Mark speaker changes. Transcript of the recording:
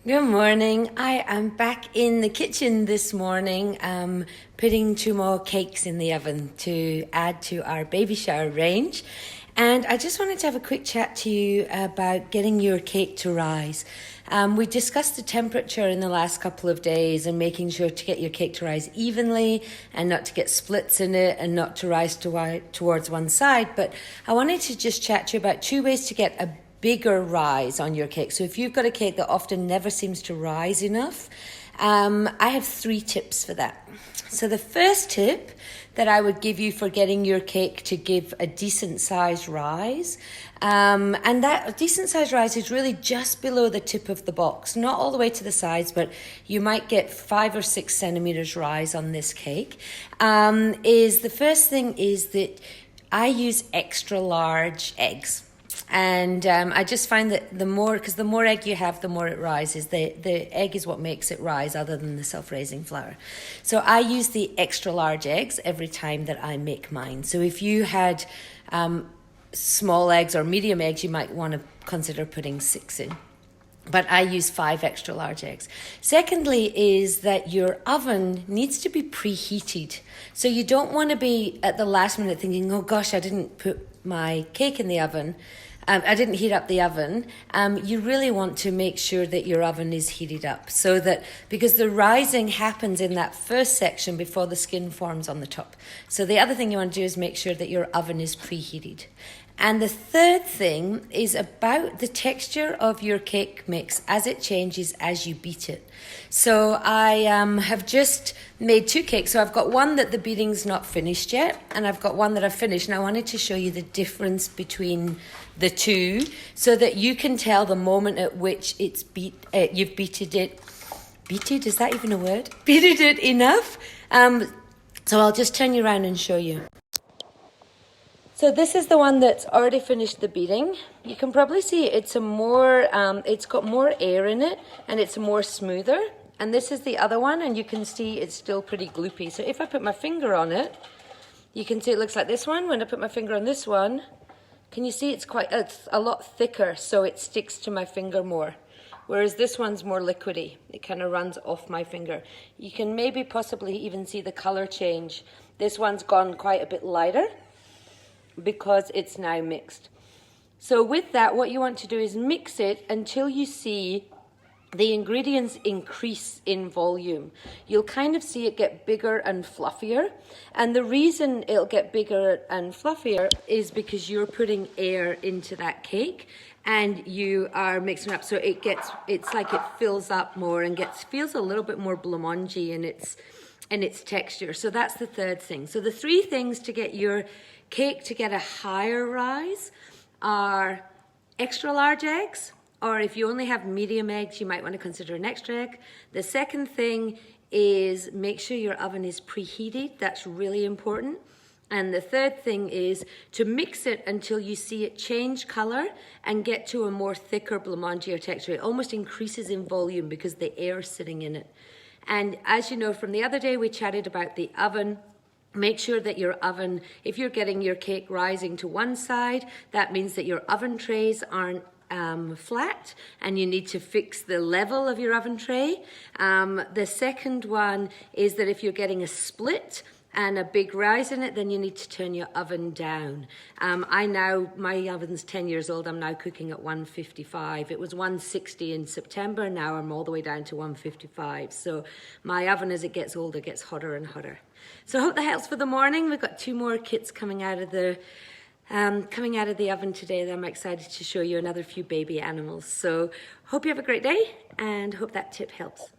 Speaker 1: Good morning. I am back in the kitchen this morning, putting 2 more cakes in the oven to add to our baby shower range. And I just wanted to have a quick chat to you about getting your cake to rise. We discussed the temperature in the last couple of days and making sure to get your cake to rise evenly and not to get splits in it and not to rise towards one side. But I wanted to just chat to you about 2 ways to get a bigger rise on your cake. So if you've got a cake that often never seems to rise enough, I have 3 tips for that. So the first tip that I would give you for getting your cake to give a decent size rise, and that decent size rise is really just below the tip of the box, not all the way to the sides, but you might get 5 or 6 centimeters rise on this cake. Is the first thing is that I use extra large eggs. And I just find that the more egg you have, the more it rises. The egg is what makes it rise other than the self-raising flour. So I use the extra large eggs every time that I make mine. So if you had small eggs or medium eggs, you might want to consider putting 6 in. But I use 5 extra large eggs. Secondly is that your oven needs to be preheated. So you don't want to be at the last minute thinking, oh gosh, I didn't put my cake in the oven. I didn't heat up the oven. You really want to make sure that your oven is heated up so that, because the rising happens in that first section before the skin forms on the top. So the other thing you want to do is make sure that your oven is preheated. And the third thing is about the texture of your cake mix as it changes as you beat it. So I have just made 2 cakes. So I've got one that the beating's not finished yet, and I've got one that I've finished. And I wanted to show you the difference between the 2 so that you can tell the moment at which it's you've beated it. Beated, is that even a word? Beated it enough. So I'll just turn you around and show you. So this is the one that's already finished the beating. You can probably see it's it's got more air in it and it's more smoother. And this is the other one, and you can see it's still pretty gloopy. So if I put my finger on it, you can see it looks like this one. When I put my finger on this one, can you see it's a lot thicker, so it sticks to my finger more. Whereas this one's more liquidy. It kind of runs off my finger. You can maybe possibly even see the color change. This one's gone quite a bit lighter, because it's now mixed. So with that, what you want to do is mix it until you see the ingredients increase in volume. You'll kind of see it get bigger and fluffier. And the reason it'll get bigger and fluffier is because you're putting air into that cake and you are mixing it up. So it's like it fills up more and feels a little bit more blancmange in its texture. So that's the third thing. So the 3 things to get your cake to get a higher rise are extra large eggs, or if you only have medium eggs, you might want to consider an extra egg. The second thing is make sure your oven is preheated. That's really important. And the third thing is to mix it until you see it change color and get to a more thicker blancmange texture. It almost increases in volume because the air is sitting in it. And as you know from the other day, we chatted about the oven. Make sure that your oven, if you're getting your cake rising to one side, that means that your oven trays aren't flat, and you need to fix the level of your oven tray. The second one is that if you're getting a split and a big rise in it, then you need to turn your oven down. My oven's 10 years old, I'm now cooking at 155. It was 160 in September, now I'm all the way down to 155. So my oven, as it gets older, gets hotter and hotter. So I hope that helps for the morning. We've got 2 more kits coming out of the oven today that I'm excited to show you, another few baby animals. So hope you have a great day and hope that tip helps.